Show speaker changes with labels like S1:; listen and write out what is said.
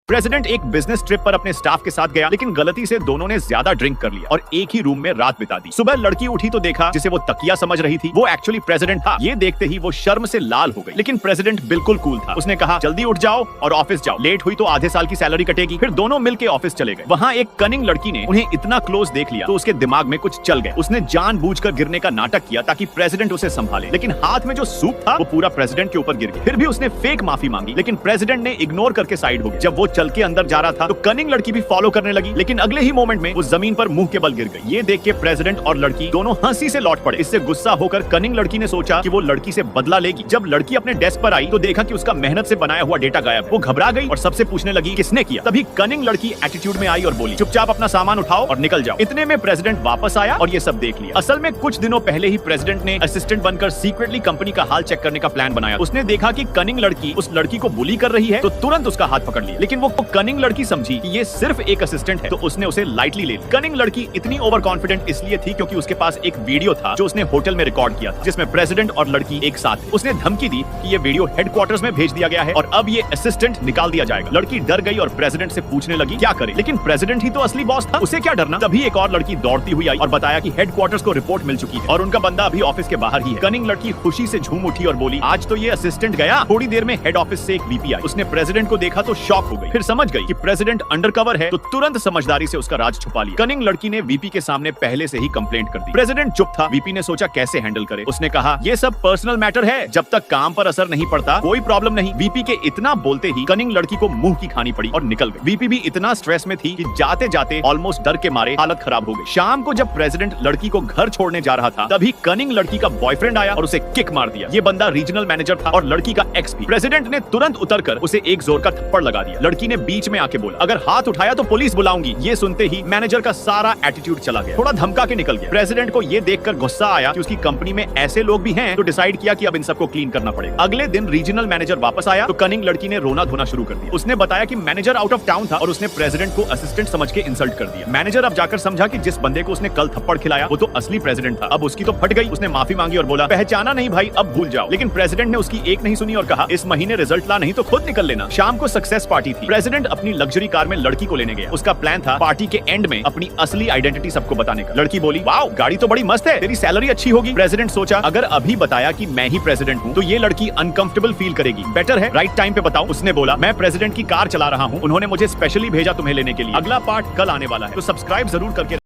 S1: President एक business trip पर अपने स्टाफ के साथ गया, लेकिन गलती से दोनों ने ज्यादा ड्रिंक कर लिया और एक ही रूम में रात बिता दी। सुबह लड़की उठी तो देखा जिसे वो तकिया समझ रही थी वो एक्चुअली प्रेसिडेंट था। ये देखते ही वो शर्म से लाल हो गई, लेकिन प्रेसिडेंट बिल्कुल कूल था। उसने कहा जल्दी उठ जाओ और ऑफिस जाओ, लेट हुई तो आधे साल की सैलरी कटेगी। फिर दोनों मिलके ऑफिस चले गए। वहाँ एक कनिंग लड़की ने उन्हें इतना क्लोज देख लिया तो उसके दिमाग में कुछ चल गया। उसने जानबूझकर गिरने का नाटक किया ताकि प्रेसिडेंट उसे संभाले, लेकिन हाथ में जो सूप था वो पूरा प्रेसिडेंट के ऊपर गिर गया। फिर भी उसने फेक माफी मांगी, लेकिन प्रेसिडेंट ने इग्नोर करके साइड हो गया। जब वो चल के अंदर जा रहा था तो कनिंग लड़की भी फॉलो करने लगी, लेकिन अगले ही मोमेंट में वो जमीन पर मुंह के बल गिर गई। ये देख के प्रेसिडेंट और लड़की दोनों हंसी से लौट पड़े। इससे गुस्सा होकर कनिंग लड़की ने सोचा कि वो लड़की से बदला लेगी। जब लड़की अपने डेस्क पर आई तो देखा कि उसका मेहनत से बनाया हुआ डेटा गायब। वो घबरा गई और सबसे पूछने लगी किसने किया। तभी कनिंग लड़की एटीट्यूड में आई और बोली चुपचाप अपना सामान उठाओ और निकल जाओ। इतने में प्रेसिडेंट वापस आया और ये सब देख लिया। असल में कुछ दिनों पहले ही प्रेसिडेंट ने असिस्टेंट बनकर सीक्रेटली कंपनी का हाल चेक करने का प्लान बनाया। उसने देखा कि कनिंग लड़की उस लड़की को बुली कर रही है तो तुरंत उसका हाथ पकड़ लिया, लेकिन वो कनिंग लड़की समझी कि ये सिर्फ एक असिस्टेंट है तो उसने उसे लाइटली ले लिया। कनिंग लड़की इतनी ओवर कॉन्फिडेंट इसलिए थी क्योंकि उसके पास एक वीडियो था जो उसने होटल में रिकॉर्ड किया था, जिसमें प्रेसिडेंट और लड़की एक साथ थे। उसने धमकी दी कि ये वीडियो हेडक्वार्टर्स में भेज दिया गया है और अब ये असिस्टेंट निकाल दिया जाएगा। लड़की डर गई और प्रेसिडेंट से पूछने लगी क्या करे, लेकिन प्रेसिडेंट ही तो असली बॉस था, उसे क्या डरना। तभी एक और लड़की दौड़ती हुई आई और बताया कि हेडक्वार्टर्स को रिपोर्ट मिल चुकी है और उनका बंदा अभी ऑफिस के बाहर ही है। कनिंग लड़की खुशी से झूम उठी और बोली आज तो ये असिस्टेंट गया। थोड़ी देर में हेड ऑफिस से एक वीपी आई। उसने प्रेसिडेंट को देखा तो शॉक हो गई, फिर समझ गई कि प्रेसिडेंट अंडरकवर है तो तुरंत समझदारी से उसका राज छुपा लिया। कनिंग लड़की ने वीपी के सामने पहले से ही कंप्लेंट कर दी। प्रेसिडेंट चुप था। वीपी ने सोचा कैसे हैंडल करे। उसने कहा ये सब पर्सनल मैटर है, जब तक काम पर असर नहीं पड़ता कोई प्रॉब्लम नहीं। वीपी के इतना बोलते ही कनिंग लड़की को मुंह की खानी पड़ी और निकल गई। वीपी भी इतना स्ट्रेस में थी कि जाते जाते ऑलमोस्ट डर के मारे हालत खराब हो गई। शाम को जब प्रेसिडेंट लड़की को घर छोड़ने जा रहा था तभी कनिंग लड़की का बॉयफ्रेंड आया और उसे किक मार दिया। ये बंदा रीजनल मैनेजर था और लड़की का एक्स भी। प्रेसिडेंट ने तुरंत उतरकर उसे एक जोर का थप्पड़ लगा दिया। लड़की ने बीच में आके बोला अगर हाथ उठाया तो पुलिस बुलाऊंगी। ये सुनते ही मैनेजर का सारा एटीट्यूड चला गया, थोड़ा धमका के निकल गया। प्रेसिडेंट को ये देखकर गुस्सा आया कि उसकी कंपनी में ऐसे लोग भी हैं, तो डिसाइड किया कि अब इन सबको क्लीन करना पड़ेगा। अगले दिन रीजनल मैनेजर वापस आया तो कनिंग लड़की ने रोना धोना शुरू कर दिया। उसने बताया कि मैनेजर आउट ऑफ टाउन था और उसने प्रेसिडेंट को असिस्टेंट समझ के इंसल्ट कर दिया। मैनेजर अब जाकर समझा कि जिस बंदे को उसने कल थप्पड़ खिलाया वो तो असली प्रेसिडेंट था। अब उसकी तो फट गई। उसने माफी मांगी और बोला पहचाना नहीं भाई, अब भूल जाओ। लेकिन प्रेसिडेंट ने उसकी एक नहीं सुनी और कहा इस महीने रिजल्ट ला नहीं तो खुद निकल लेना। शाम को सक्सेस पार्टी थी। प्रेसिडेंट अपनी लग्जरी कार में लड़की को लेने गया। उसका प्लान था पार्टी के एंड में अपनी असली आइडेंटिटी सबको बताने का। लड़की बोली वाओ गाड़ी तो बड़ी मस्त है, तेरी सैलरी अच्छी होगी। प्रेसिडेंट सोचा अगर अभी बताया कि मैं ही प्रेसिडेंट हूँ तो ये लड़की अनकंफर्टेबल फील करेगी, बेटर है राइट टाइम पे बताओ। उसने बोला मैं प्रेसिडेंट की कार चला रहा हूँ, उन्होंने मुझे स्पेशली भेजा तुम्हें लेने के लिए। अगला पार्ट कल आने वाला है तो सब्सक्राइब जरूर करके